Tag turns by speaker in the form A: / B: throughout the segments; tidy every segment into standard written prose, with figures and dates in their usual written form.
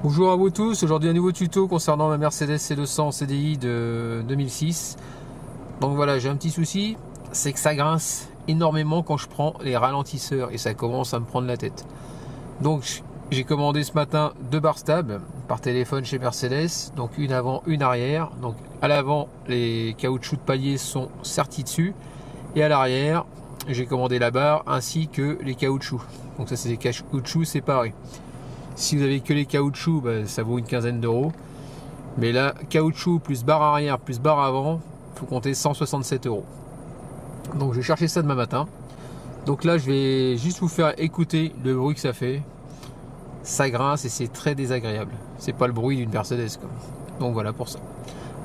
A: Bonjour à vous tous, aujourd'hui un nouveau tuto concernant ma Mercedes C200 CDI de 2006. Donc voilà, j'ai un petit souci, c'est que ça grince énormément quand je prends les ralentisseurs et ça commence à me prendre la tête. Donc j'ai commandé ce matin deux barres stables par téléphone chez Mercedes, donc une avant, une arrière. Donc à l'avant, les caoutchoucs de palier sont sertis dessus et à l'arrière, j'ai commandé la barre ainsi que les caoutchoucs. Donc ça c'est des caoutchoucs séparés. Si vous avez que les caoutchoucs, ça vaut une quinzaine d'euros. Mais là, caoutchouc plus barre arrière plus barre avant, il faut compter 167 euros. Donc je vais chercher ça demain matin. Donc là, je vais juste vous faire écouter le bruit que ça fait. Ça grince et c'est très désagréable. C'est pas le bruit d'une Mercedes, quoi. Donc voilà pour ça.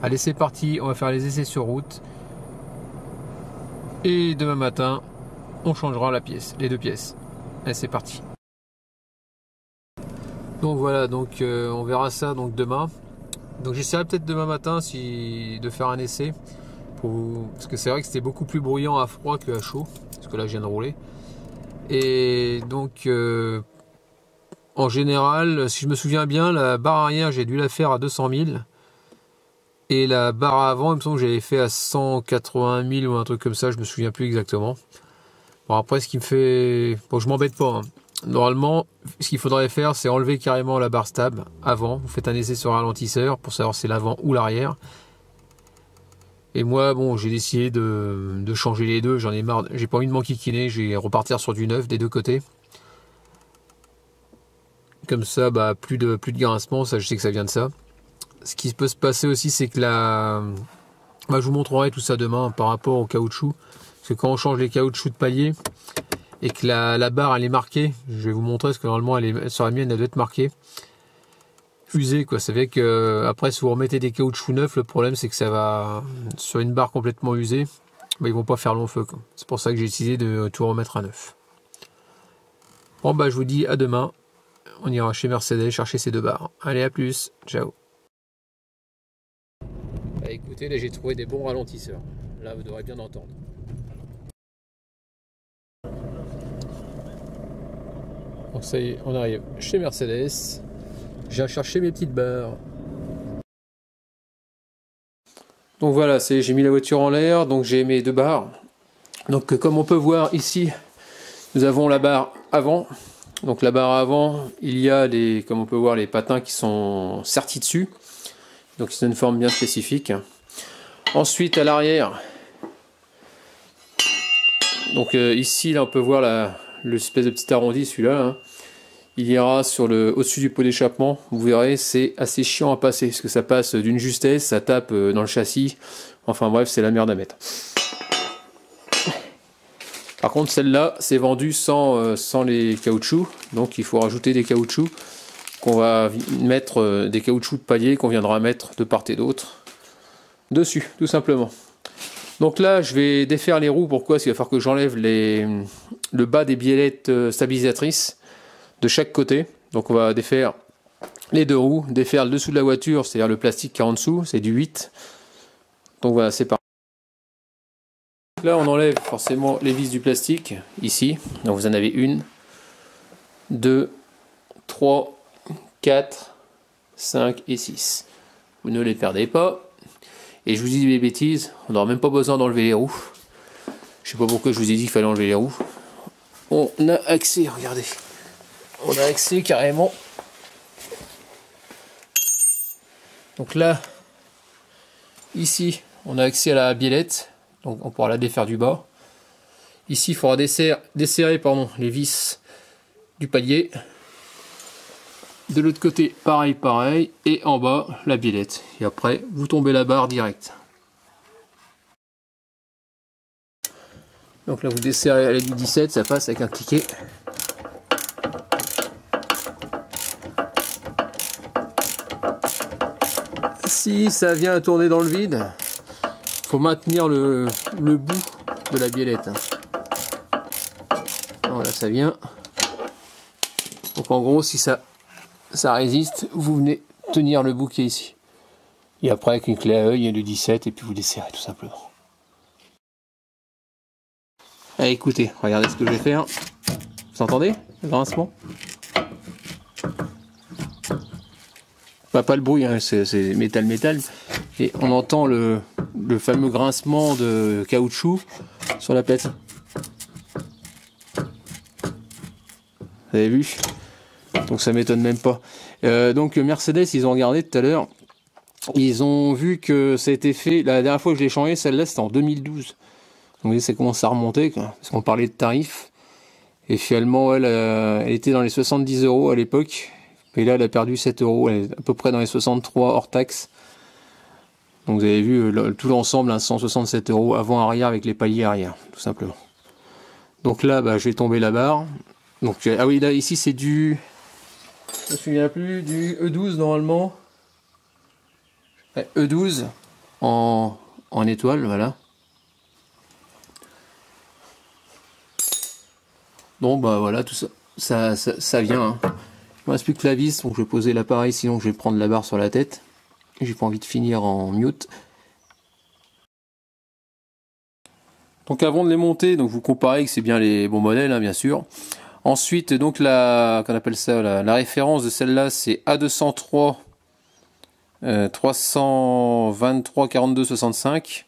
A: Allez, c'est parti, on va faire les essais sur route. Et demain matin, on changera la pièce, les deux pièces. Allez, c'est parti. Donc voilà, donc on verra ça donc demain. Donc j'essaierai peut-être demain matin de faire un essai parce que c'est vrai que c'était beaucoup plus bruyant à froid que à chaud, parce que là je viens de rouler. Et donc en général, si je me souviens bien, la barre arrière j'ai dû la faire à 200 000 et la barre avant il me semble que j'avais fait à 180 000 ou un truc comme ça, je me souviens plus exactement. Bon, après ce qui me fait, bon, je m'embête pas, hein. Normalement, ce qu'il faudrait faire, c'est enlever carrément la barre stable avant. Vous faites un essai sur ralentisseur pour savoir si c'est l'avant ou l'arrière. Et moi, bon, j'ai décidé de changer les deux. J'en ai marre. J'ai pas envie de m'enquiquiner. Je vais repartir sur du neuf des deux côtés. Comme ça, plus de grincement. Ça, je sais que ça vient de ça. Ce qui peut se passer aussi, c'est que je vous montrerai tout ça demain par rapport au caoutchouc. Parce que quand on change les caoutchoucs de palier et que la barre elle est marquée, je vais vous montrer parce que normalement sur la mienne elle doit être marquée usée, quoi. Ça fait que après si vous remettez des caoutchoucs neufs, le problème c'est que ça va sur une barre complètement usée, ils vont pas faire long feu, quoi. C'est pour ça que j'ai décidé de tout remettre à neuf. Bon je vous dis à demain, on ira chez Mercedes chercher ces deux barres. Allez, à plus, ciao. Écoutez, là j'ai trouvé des bons ralentisseurs, là vous devrez bien entendre. Donc ça y est, on arrive chez Mercedes. Je viens chercher mes petites barres. Donc voilà, j'ai mis la voiture en l'air, donc j'ai mes deux barres. Donc comme on peut voir ici, nous avons la barre avant. Donc la barre avant, il y a comme on peut voir, les patins qui sont sertis dessus. Donc c'est une forme bien spécifique. Ensuite à l'arrière, donc ici là on peut voir l'espèce de petit arrondi, celui-là, hein. Il ira au-dessus du pot d'échappement. Vous verrez, c'est assez chiant à passer parce que ça passe d'une justesse, ça tape dans le châssis. Enfin bref, c'est la merde à mettre. Par contre, celle-là, c'est vendu sans les caoutchoucs. Donc il faut rajouter des caoutchoucs qu'on va mettre, des caoutchoucs de palier qu'on viendra mettre de part et d'autre dessus, tout simplement. Donc là, je vais défaire les roues. Pourquoi? Parce qu'il va falloir que j'enlève le bas des biellettes stabilisatrices de chaque côté. Donc on va défaire les deux roues, défaire le dessous de la voiture, c'est-à-dire le plastique qui est en dessous, c'est du 8. Donc voilà, c'est parti. Là on enlève forcément les vis du plastique, ici. Donc vous en avez 1, 2, 3, 4, 5 et 6. Vous ne les perdez pas. Et je vous dis des bêtises, on n'aura même pas besoin d'enlever les roues. Je sais pas pourquoi je vous ai dit qu'il fallait enlever les roues. On a accès, regardez. On a accès carrément. Donc là, ici, on a accès à la biellette. Donc on pourra la défaire du bas. Ici, il faudra desserrer les vis du palier. De l'autre côté, pareil. Et en bas, la biellette. Et après, vous tombez la barre direct. Donc là, vous desserrez à l'aide du 17, ça passe avec un ticket. Si ça vient à tourner dans le vide, il faut maintenir le bout de la biellette. Voilà, ça vient. Donc en gros, si ça résiste, vous venez tenir le bout qui est ici. Et après, avec une clé à œil et le 17, et puis vous desserrez tout simplement. Allez, écoutez, regardez ce que je vais faire. Vous entendez le grincement? pas le bruit, hein, c'est métal, et on entend le fameux grincement de caoutchouc sur la pète. Vous avez vu? Donc ça m'étonne même pas. Donc Mercedes, ils ont regardé tout à l'heure, ils ont vu que ça a été fait, la dernière fois que je l'ai changé, celle-là c'était en 2012. Donc vous voyez, ça commence à remonter, quoi, parce qu'on parlait de tarifs. Et finalement, elle était dans les 70 € à l'époque. Et là, elle a perdu 7 €. Elle est à peu près dans les 63 hors taxe. Donc vous avez vu tout l'ensemble, hein, 167 € avant-arrière avec les paliers arrière, tout simplement. Donc là, bah, je vais tomber la barre. Donc, ah oui, là, ici, c'est du... Je me souviens plus, du E12 normalement. Ouais, E12 en étoile, voilà. Bon, bah voilà, tout ça, ça vient. Hein. Il ne reste plus que la vis, donc je vais poser l'appareil, sinon je vais prendre la barre sur la tête. J'ai pas envie de finir en mute. Donc avant de les monter, donc vous comparez que c'est bien les bons modèles, hein, bien sûr. Ensuite, donc qu'on appelle ça, la référence de celle-là, c'est A203 323 42 65.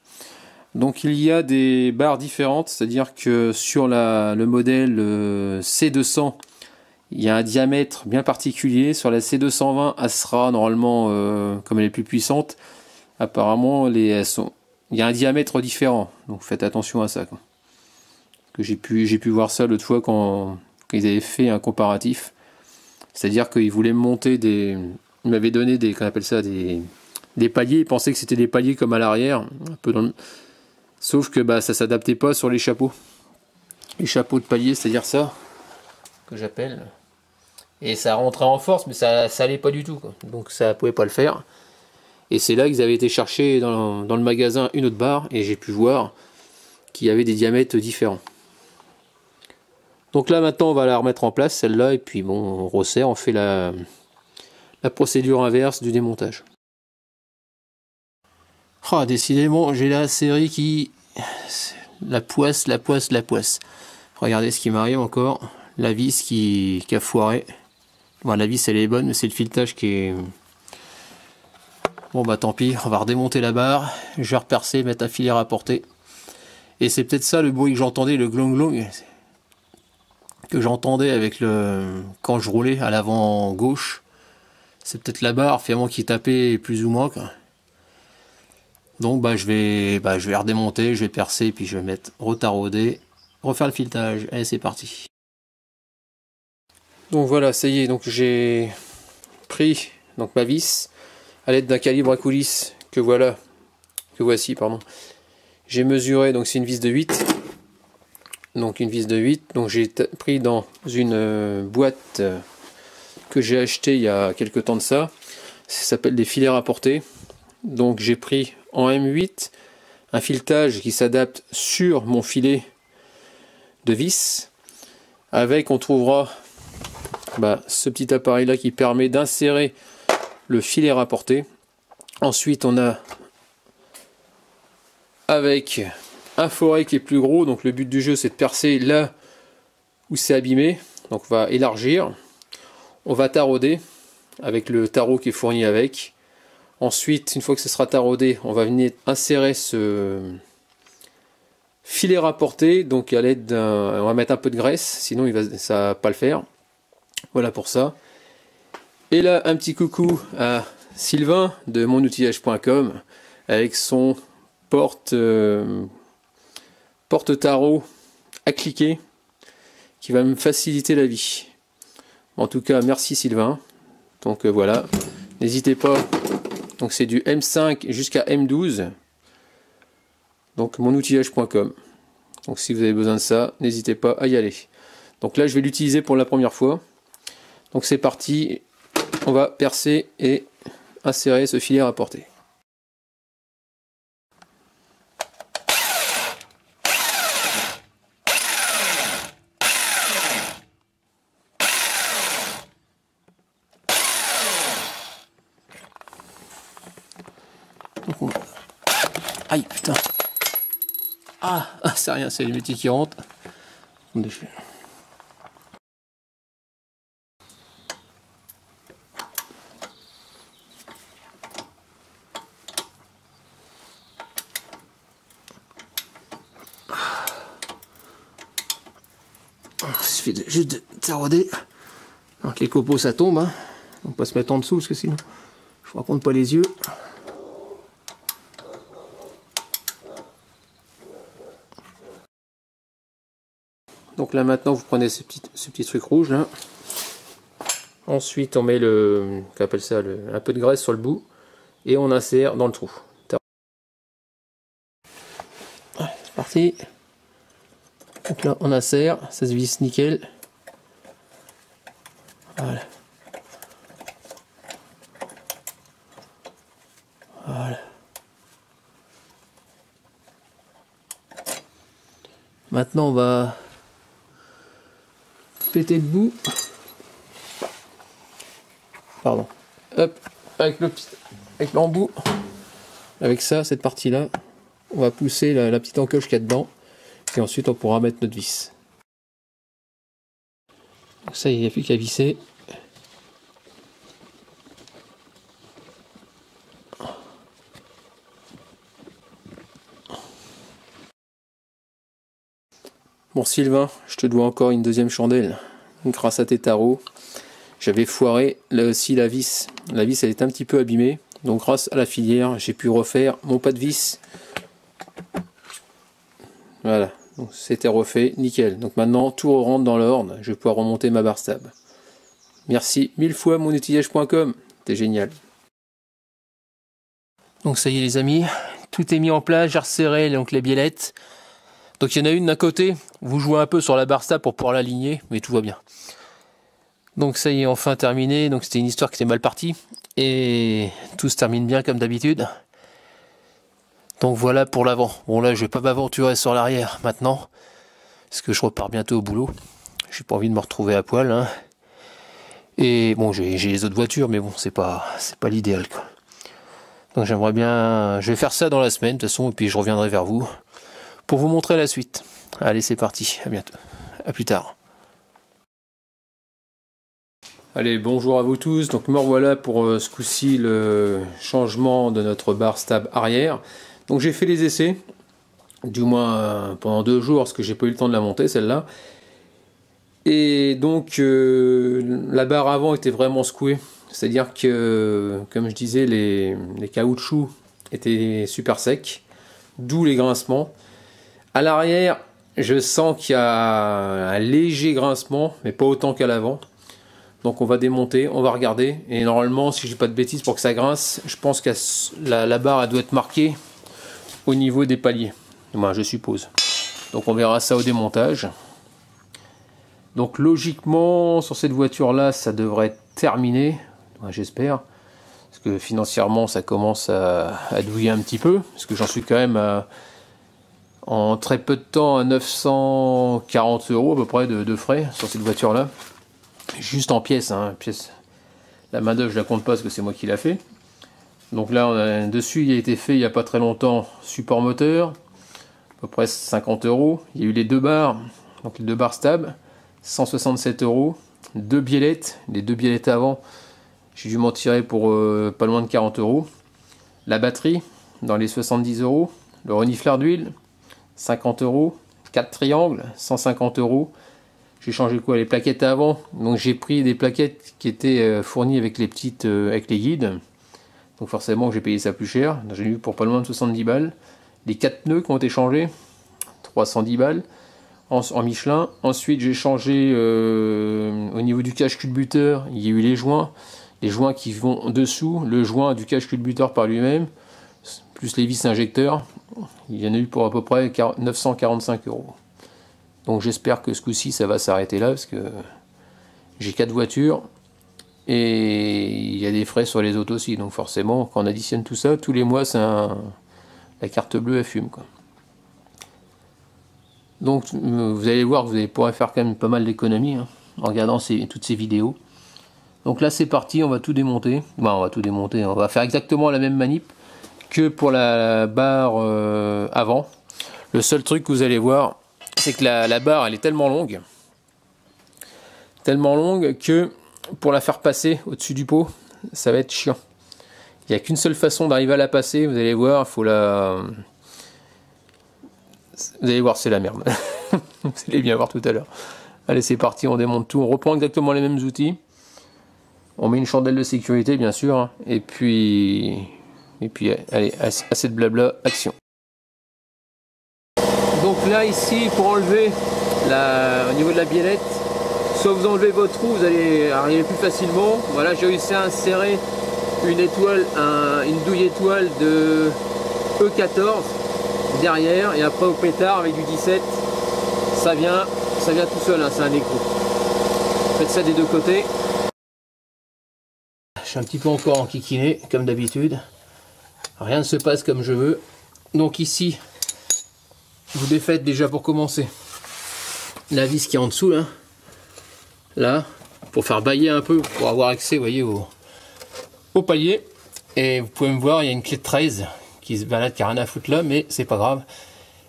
A: Donc il y a des barres différentes, c'est-à-dire que sur le modèle C200, il y a un diamètre bien particulier. Sur la C220, elle sera normalement, comme elle est plus puissante, apparemment il y a un diamètre différent. Donc faites attention à ça, quoi. Que j'ai pu voir ça l'autre fois quand ils avaient fait un comparatif. C'est-à-dire qu'ils voulaient monter ils m'avaient donné qu'on appelle ça des paliers. Ils pensaient que c'était des paliers comme à l'arrière, un peu sauf que bah, ça s'adaptait pas sur les chapeaux. Les chapeaux de palier, c'est-à-dire ça que j'appelle. Et ça rentrait en force, mais ça allait pas du tout, quoi. Donc ça pouvait pas le faire. Et c'est là qu'ils avaient été chercher dans le magasin une autre barre, et j'ai pu voir qu'il y avait des diamètres différents. Donc là maintenant on va la remettre en place, celle-là, et puis bon, on resserre, on fait la procédure inverse du démontage. Ah, décidément, j'ai la série qui... La poisse. Regardez ce qui m'arrive encore. La vis qui a foiré. Bon, la vis elle est bonne, mais c'est le filetage qui est... Bon bah tant pis, on va redémonter la barre. Je vais repercer, mettre un filet rapporté. Et c'est peut-être ça le bruit que j'entendais, le glong que j'entendais avec quand je roulais à l'avant gauche. C'est peut-être la barre finalement qui tapait plus ou moins, quoi. Donc bah je vais redémonter, je vais percer, puis je vais mettre retarauder, refaire le filetage. Allez, c'est parti. Donc voilà, ça y est, donc j'ai pris donc ma vis à l'aide d'un calibre à coulisses que voici, pardon. J'ai mesuré, donc c'est une vis de 8. Donc une vis de 8, donc j'ai pris dans une boîte que j'ai acheté il y a quelques temps de ça. Ça s'appelle des filets rapportés. Donc j'ai pris en M8 un filetage qui s'adapte sur mon filet de vis. Avec, on trouvera ce petit appareil là qui permet d'insérer le filet rapporté. Ensuite on a avec un forêt qui est plus gros, donc le but du jeu c'est de percer là où c'est abîmé. Donc on va élargir, on va tarauder avec le tarot qui est fourni avec. Ensuite, une fois que ce sera taraudé, on va venir insérer ce filet rapporté, donc à l'aide on va mettre un peu de graisse, sinon ça va pas le faire. Voilà pour ça. Et là, un petit coucou à Sylvain de monoutillage.com avec son porte-tarot à cliquer qui va me faciliter la vie. En tout cas, merci Sylvain. Donc voilà, n'hésitez pas. Donc c'est du M5 jusqu'à M12. Donc monoutillage.com. Donc si vous avez besoin de ça, n'hésitez pas à y aller. Donc là, je vais l'utiliser pour la première fois. Donc c'est parti. On va percer et insérer ce filet rapporté. Aïe, putain. Ah, c'est rien, c'est les métiers qui rentrent. On défait. Il suffit juste de tarauder. Donc les copeaux ça tombe, hein. On peut pas se mettre en dessous parce que sinon je ne raconte pas les yeux. Donc là maintenant vous prenez ce petit truc rouge là. Ensuite on met qu'on appelle ça un peu de graisse sur le bout et on insère dans le trou. C'est parti. Donc là on insère, ça se visse nickel. Voilà. Voilà. Maintenant on va péter le bout. Pardon. Hop, avec l'embout. Avec ça, cette partie-là, on va pousser la petite encoche qu'il y a dedans. Et ensuite on pourra mettre notre vis. Donc ça, il n'y a plus qu'à visser. Bon Sylvain, je te dois encore une deuxième chandelle. Grâce à tes tarots, j'avais foiré là aussi la vis. La vis elle est un petit peu abîmée. Donc grâce à la filière, j'ai pu refaire mon pas de vis. Voilà, donc c'était refait, nickel. Donc maintenant tout rentre dans l'ordre, je vais pouvoir remonter ma barre stable. Merci 1000 fois monoutillage.com, t'es génial. Donc ça y est les amis, tout est mis en place, j'ai resserré donc les biellettes. Donc il y en a une d'un côté, vous jouez un peu sur la barre stable pour pouvoir l'aligner, mais tout va bien. Donc ça y est, enfin terminé, donc c'était une histoire qui était mal partie, et tout se termine bien comme d'habitude. Donc voilà pour l'avant. Bon là je vais pas m'aventurer sur l'arrière maintenant, parce que je repars bientôt au boulot. J'ai pas envie de me retrouver à poil, hein. Et bon j'ai les autres voitures, mais bon c'est pas l'idéal quoi. Donc j'aimerais bien, je vais faire ça dans la semaine de toute façon, et puis je reviendrai vers vous pour vous montrer la suite. Allez c'est parti, à bientôt, à plus tard. Allez, bonjour à vous tous, donc me revoilà pour ce coup-ci le changement de notre barre stable arrière. Donc j'ai fait les essais, du moins pendant 2 jours, parce que j'ai pas eu le temps de la monter celle-là. Et donc la barre avant était vraiment secouée, c'est-à-dire que, comme je disais, les caoutchoucs étaient super secs, d'où les grincements. À l'arrière, je sens qu'il y a un léger grincement, mais pas autant qu'à l'avant. Donc on va démonter, on va regarder, et normalement, si je dis pas de bêtises, pour que ça grince, je pense que la barre elle doit être marquée au niveau des paliers, moi je suppose. Donc on verra ça au démontage. Donc logiquement, sur cette voiture-là, ça devrait être terminé, j'espère, parce que financièrement, ça commence à douiller un petit peu, parce que j'en suis quand même en très peu de temps à 940 € à peu près de frais sur cette voiture-là. Juste en pièces, hein, pièces. La main d'œuvre je la compte pas parce que c'est moi qui l'a fait. Donc là on a dessus, il a été fait il n'y a pas très longtemps, support moteur, à peu près 50 €. Il y a eu les 2 barres, donc les 2 barres stables, 167 €. 2 biellettes, les 2 biellettes avant, j'ai dû m'en tirer pour pas loin de 40 €. La batterie, dans les 70 €. Le renifleur d'huile, 50 €. 4 triangles, 150 €. J'ai changé quoi, les plaquettes avant, donc j'ai pris des plaquettes qui étaient fournies avec les petites, avec les guides, donc forcément j'ai payé ça plus cher, j'ai eu pour pas loin de 70 balles. Les 4 pneus qui ont été changés, 310 balles en Michelin. Ensuite j'ai changé au niveau du cache culbuteur, il y a eu les joints qui vont dessous, le joint du cache culbuteur par lui-même, plus les vis injecteurs, il y en a eu pour à peu près 945 €. Donc j'espère que ce coup-ci ça va s'arrêter là, parce que j'ai 4 voitures et il y a des frais sur les autres aussi, donc forcément quand on additionne tout ça, tous les mois c'est la carte bleue elle fume quoi. Donc vous allez voir que vous allez pouvoir faire quand même pas mal d'économies hein, en regardant toutes ces vidéos. Donc là c'est parti, on va tout démonter. Bon, on va tout démonter, on va faire exactement la même manip que pour la barre avant. Le seul truc que vous allez voir, c'est que la barre elle est tellement longue que pour la faire passer au-dessus du pot, ça va être chiant. Il n'y a qu'une seule façon d'arriver à la passer, vous allez voir, vous allez voir, c'est la merde. Vous allez bien voir tout à l'heure. Allez, c'est parti, on démonte tout. On reprend exactement les mêmes outils. On met une chandelle de sécurité, bien sûr. Hein. Et puis allez, assez de blabla, action. Donc là, ici, pour enlever au niveau de la biellette, soit vous enlevez votre roue, vous allez arriver plus facilement. Voilà, j'ai réussi à insérer une étoile, une douille étoile de E14 derrière, et après au pétard avec du 17, ça vient tout seul, hein, c'est un écrou. Faites ça des deux côtés. Je suis un petit peu encore enquiquiné, comme d'habitude. Rien ne se passe comme je veux. Donc ici, vous défaites déjà pour commencer la vis qui est en dessous là. Là, pour faire bailler un peu, pour avoir accès, vous voyez, au palier. Et vous pouvez me voir, il y a une clé de 13 qui se balade, qui a rien à foutre là, mais c'est pas grave.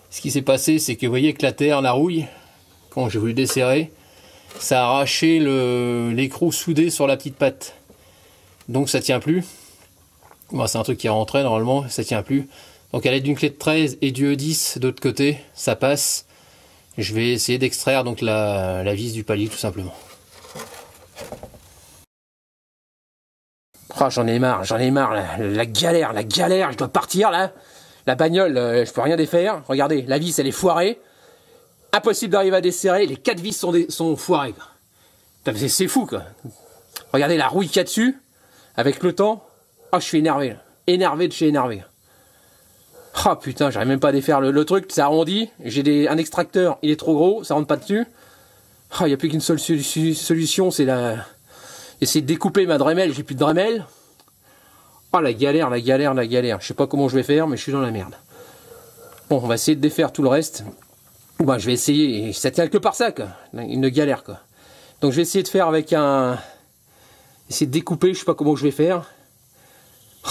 A: Ce qui s'est passé, c'est que vous voyez que la terre, la rouille, quand j'ai voulu desserrer, ça a arraché l'écrou soudé sur la petite patte. Donc ça tient plus. Bon, c'est un truc qui est rentré normalement, ça tient plus. Donc à l'aide d'une clé de 13 et du E10 de l'autre côté, ça passe. Je vais essayer d'extraire donc la vis du palier tout simplement. Oh, j'en ai marre, la galère, je dois partir là. La bagnole, je peux rien défaire. Regardez, la vis elle est foirée. Impossible d'arriver à desserrer, les 4 vis sont foirées. C'est fou quoi. Regardez la rouille qu'il y a dessus, avec le temps. Oh, je suis énervé là. Énervé de chez énervé. Oh putain, j'arrive même pas à défaire le truc, ça arrondit. J'ai un extracteur, il est trop gros, ça rentre pas dessus. Oh, il n'y a plus qu'une seule solution, c'est essayer de découper ma Dremel, j'ai plus de Dremel. Oh la galère. Je sais pas comment je vais faire, mais je suis dans la merde. Bon, on va essayer de défaire tout le reste. Bah, je vais essayer, ça tient que par ça quoi. Une galère quoi. Donc je vais essayer de faire avec essayer de découper, je sais pas comment je vais faire.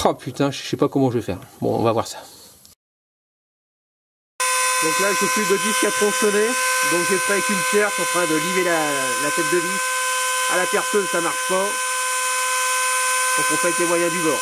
A: Oh putain, je sais pas comment je vais faire. Bon, on va voir ça. Donc là, j'ai plus de disque à tronçonner. Donc j'ai pris avec une pierre, je suis en train de limer la tête de vis. À la perceuse, ça marche pas. Donc on fait avec les moyens du bord.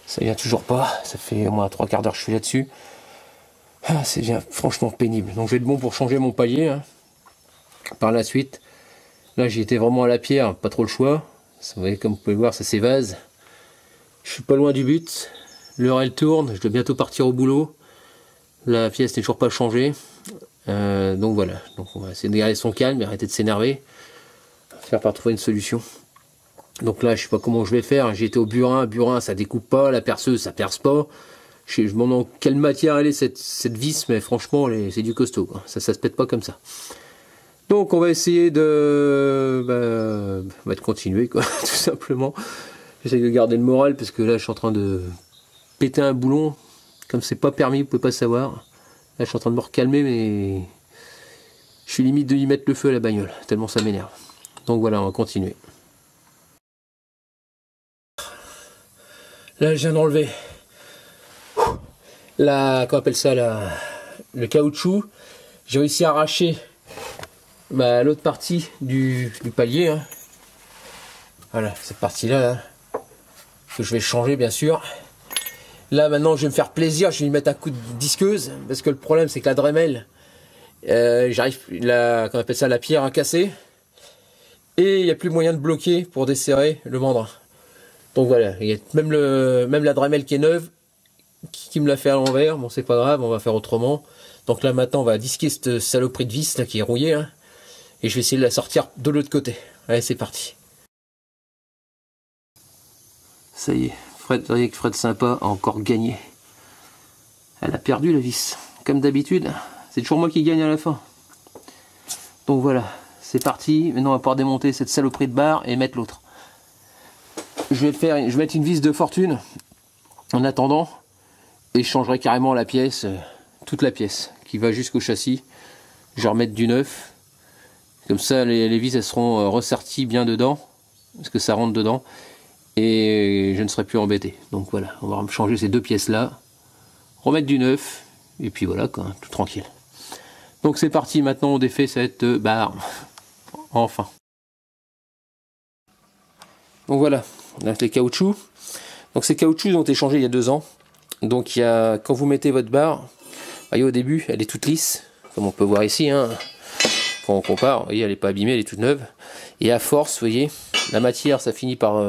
A: Ça vient toujours pas, ça fait au moins 3 quarts d'heure que je suis là-dessus. Ah, c'est bien franchement pénible. Donc je vais être bon pour changer mon palier hein. Par la suite. Là j'ai été vraiment à la pierre, pas trop le choix. Vous voyez, comme vous pouvez voir, ça s'évase. Je suis pas loin du but. L'heure elle tourne, je dois bientôt partir au boulot. La pièce n'est toujours pas changée. Donc voilà, donc on va essayer de garder son calme et arrêter de s'énerver. Faire par trouver une solution. Donc là, je sais pas comment je vais faire. J'ai été au burin, ça découpe pas, la perceuse, ça perce pas. Je me demande quelle matière elle est cette vis, mais franchement, c'est du costaud, quoi. Ça se pète pas comme ça. Donc on va essayer de continuer, quoi, tout simplement. J'essaie de garder le moral parce que là, je suis en train de péter un boulon. Comme c'est pas permis, vous pouvez pas savoir. Là, je suis en train de me recalmer, mais je suis limite de y mettre le feu à la bagnole, tellement ça m'énerve. Donc voilà, on va continuer. Là, je viens d'enlever comment on appelle ça, le caoutchouc. J'ai réussi à arracher l'autre partie du palier. Hein. Voilà, cette partie-là, que je vais changer, bien sûr. Là, maintenant, je vais me faire plaisir. Je vais lui mettre un coup de disqueuse. Parce que le problème, c'est que la Dremel, comment on appelle ça, la pierre a cassé. Et il n'y a plus moyen de bloquer pour desserrer le mandrin. Donc voilà, il y a même la Dremel qui est neuve, qui me l'a fait à l'envers. Bon, c'est pas grave, on va faire autrement. Donc là, maintenant, on va disquer cette saloperie de vis là, qui est rouillée. Hein, et je vais essayer de la sortir de l'autre côté. Allez, c'est parti. Ça y est, Fred Sympa a encore gagné. Elle a perdu la vis. Comme d'habitude, c'est toujours moi qui gagne à la fin. Donc voilà, c'est parti. Maintenant, on va pouvoir démonter cette saloperie de barre et mettre l'autre. Je vais mettre une vis de fortune en attendant et je changerai carrément la pièce, toute la pièce qui va jusqu'au châssis. Je vais remettre du neuf. Comme ça, les vis elles seront ressorties bien dedans parce que ça rentre dedans et je ne serai plus embêté. Donc voilà, on va changer ces deux pièces là remettre du neuf, et puis voilà quoi, tout tranquille. Donc c'est parti, maintenant on défait cette barre. Enfin. Donc voilà, on a les caoutchoucs. Donc ces caoutchoucs ont été changés il y a 2 ans. Donc il y a, quand vous mettez votre barre, voyez, au début elle est toute lisse, comme on peut voir ici, hein. Quand on compare, vous voyez, elle n'est pas abîmée, elle est toute neuve. Et à force, vous voyez, la matière ça finit par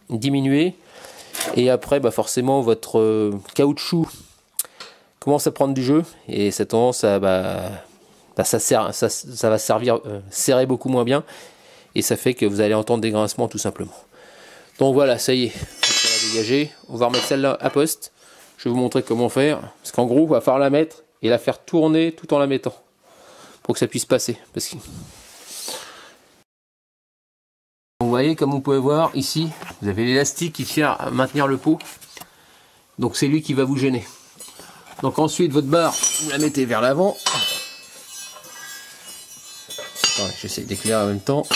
A: diminuer. Et après, bah forcément, votre caoutchouc commence à prendre du jeu. Et ça a tendance à... ça va serrer beaucoup moins bien. Et ça fait que vous allez entendre des grincements tout simplement. Donc voilà, ça y est, on va dégager. On va remettre celle-là à poste. Je vais vous montrer comment faire. Parce qu'en gros, on va falloir la mettre et la faire tourner tout en la mettant. Pour que ça puisse passer. Parce que... Vous voyez, comme vous pouvez voir ici, vous avez l'élastique qui tient à maintenir le pot. Donc c'est lui qui va vous gêner. Donc ensuite, votre barre, vous la mettez vers l'avant. J'essaie d'éclairer en même temps.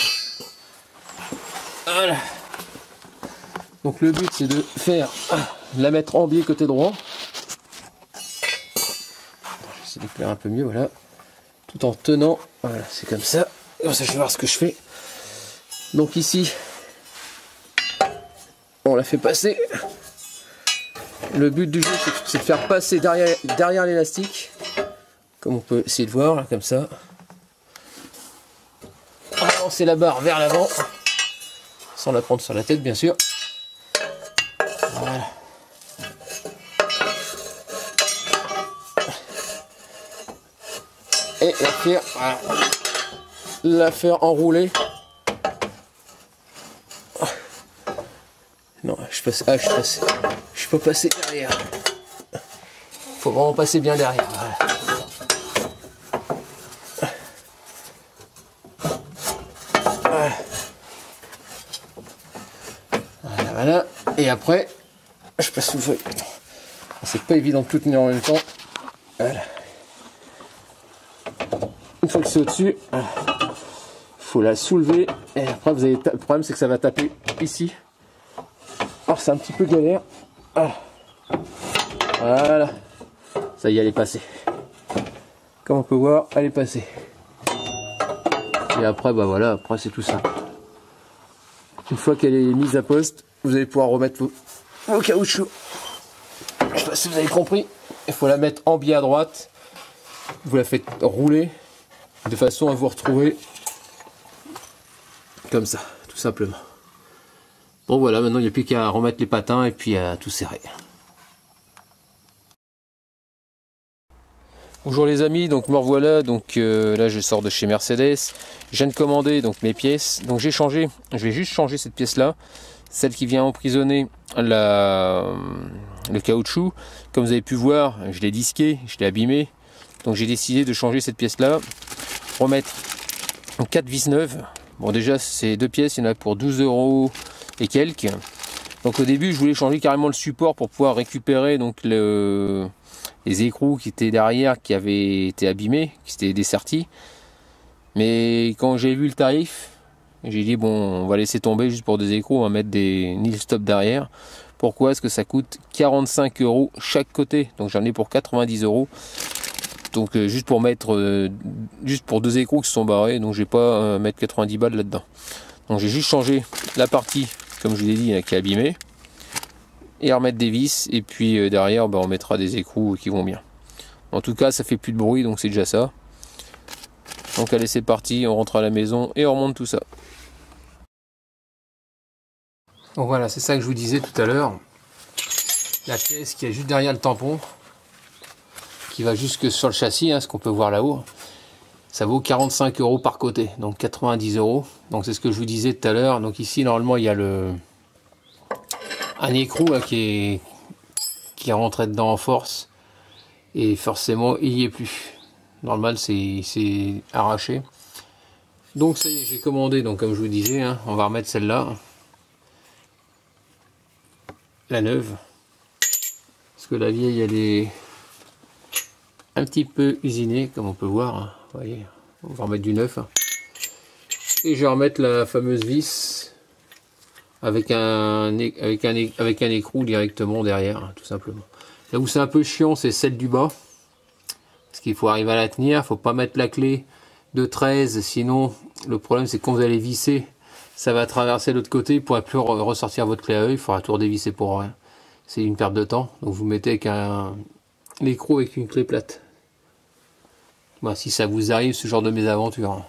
A: Voilà. Donc le but c'est de faire, la mettre en biais côté droit. J'essaie d'éclairer un peu mieux, voilà. Tout en tenant, voilà, c'est comme ça. Comme ça je vais voir ce que je fais. Donc ici, on la fait passer. Le but du jeu c'est de faire passer derrière l'élastique. Comme on peut essayer de voir, là, comme ça. Avancer la barre vers l'avant. Sans la prendre sur la tête bien sûr. Voilà. Et la faire, voilà. La faire enrouler. Non, je suis pas passé derrière. Faut vraiment passer bien derrière. Voilà. Voilà. Et après, je passe sous le feu. C'est pas évident de tout tenir en même temps. Voilà. Une fois que c'est au-dessus, il faut la soulever. Et après, vous avez le problème, c'est que ça va taper ici. Alors, c'est un petit peu galère. Voilà. Ça y est, elle est passée. Comme on peut voir, elle est passée. Et après, bah voilà, après c'est tout ça. Une fois qu'elle est mise à poste, vous allez pouvoir remettre vos caoutchoucs. Je sais pas si vous avez compris. Il faut la mettre en biais à droite. Vous la faites rouler de façon à vous retrouver comme ça, tout simplement. Bon voilà, maintenant il n'y a plus qu'à remettre les patins et puis à tout serrer. Bonjour les amis, donc me revoilà, donc là je sors de chez Mercedes, je viens de commander donc mes pièces, donc j'ai changé, je vais juste changer cette pièce là, celle qui vient emprisonner le caoutchouc. Comme vous avez pu voir, je l'ai disqué, je l'ai abîmé, donc j'ai décidé de changer cette pièce là, remettre 4 vis neuves. Bon déjà ces 2 pièces, il y en a pour 12 € et quelques. Donc au début je voulais changer carrément le support pour pouvoir récupérer donc les écrous qui étaient derrière, qui avaient été abîmés, qui étaient dessertis. Mais quand j'ai vu le tarif, j'ai dit bon, on va laisser tomber juste pour des écrous, on va mettre des nil stop derrière. Pourquoi? Parce que ça coûte 45 € chaque côté, donc j'en ai pour 90 €. Donc juste pour mettre, juste pour 2 écrous qui sont barrés, donc je vais pas mettre 90 balles là-dedans. Donc j'ai juste changé la partie, comme je vous l'ai dit, qui est abîmée, et remettre des vis, et puis derrière bah, on mettra des écrous qui vont bien. En tout cas ça fait plus de bruit, donc c'est déjà ça. Donc allez, c'est parti, on rentre à la maison et on remonte tout ça. Donc voilà, c'est ça que je vous disais tout à l'heure. La pièce qui est juste derrière le tampon, qui va jusque sur le châssis, hein, ce qu'on peut voir là-haut, ça vaut 45 € par côté, donc 90 €. Donc c'est ce que je vous disais tout à l'heure. Donc ici normalement il y a un écrou là, qui est rentré dedans en force, et forcément il n'y est plus. Normal, c'est arraché. Donc ça y est, j'ai commandé, donc comme je vous disais, hein, on va remettre celle-là, la neuve, parce que la vieille elle est un petit peu usinée, comme on peut voir, hein. Vous voyez, on va remettre du neuf, hein. Et je vais remettre la fameuse vis avec un écrou directement derrière, hein, tout simplement. Là où c'est un peu chiant, c'est celle du bas. Parce qu'il faut arriver à la tenir, il ne faut pas mettre la clé de 13, sinon le problème c'est quand vous allez visser, ça va traverser l'autre côté, vous ne pourrez plus ressortir votre clé à eux, il faudra tout redévisser pour rien. C'est une perte de temps, donc vous mettez avec un écrou avec une clé plate. Bon, si ça vous arrive ce genre de mésaventure.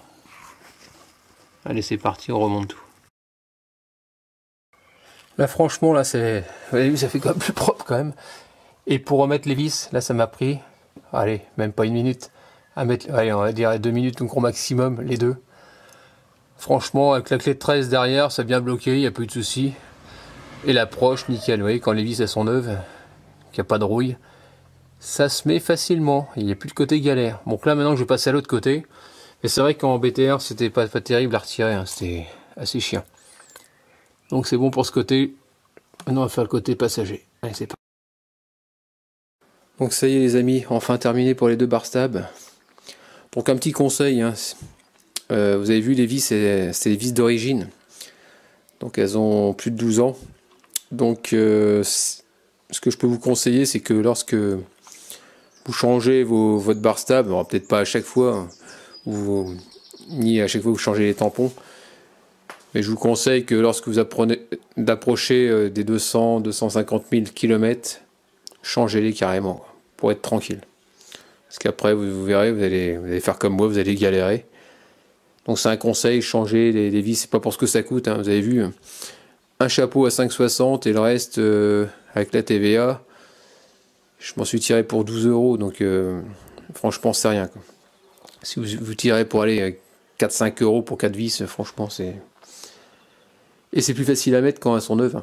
A: Allez, c'est parti, on remonte tout. Là franchement, là c'est, vous avez vu, ça fait quand même plus propre quand même. Et pour remettre les vis, là ça m'a pris, allez, même pas une minute, à mettre, allez, on va dire 2 minutes, donc au maximum, les deux. Franchement, avec la clé de 13 derrière, ça a bien bloqué, il n'y a plus de soucis. Et l'approche, nickel, vous voyez, quand les vis elles sont neuves, qu'il n'y a pas de rouille, ça se met facilement, il n'y a plus de côté galère. Donc là maintenant que je vais passer à l'autre côté, et c'est vrai qu'en BTR c'était pas terrible à retirer, hein, c'était assez chiant. Donc c'est bon pour ce côté, maintenant on va faire le côté passager. Allez, c'est parti. Donc ça y est les amis, enfin terminé pour les deux bar stabs. Donc un petit conseil, hein, vous avez vu les vis, c'est les vis d'origine. Donc elles ont plus de 12 ans. Donc ce que je peux vous conseiller, c'est que lorsque vous changez votre bar stab, peut-être pas à chaque fois, ni à chaque fois que vous changez les tampons, mais je vous conseille que lorsque vous apprenez d'approcher des 200-250 000 km, changez-les carrément, pour être tranquille. Parce qu'après, vous verrez, vous allez faire comme moi, vous allez galérer. Donc c'est un conseil, changer les vis, c'est pas pour ce que ça coûte, hein. Vous avez vu, un chapeau à 5,60 et le reste, avec la TVA, je m'en suis tiré pour 12 €, donc franchement c'est rien, quoi. Si vous tirez pour aller 4-5 € pour 4 vis, franchement c'est... Et c'est plus facile à mettre quand elles sont neuves.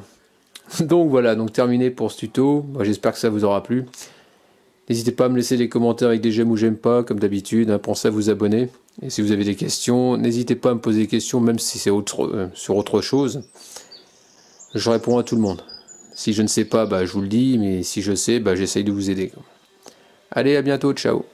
A: Donc voilà, donc terminé pour ce tuto. Moi, j'espère que ça vous aura plu. N'hésitez pas à me laisser des commentaires avec des j'aime ou j'aime pas, comme d'habitude, hein. Pensez à vous abonner. Et si vous avez des questions, n'hésitez pas à me poser des questions, même si c'est sur autre chose. Je réponds à tout le monde. Si je ne sais pas, bah, je vous le dis, mais si je sais, bah, j'essaye de vous aider. Allez, à bientôt, ciao.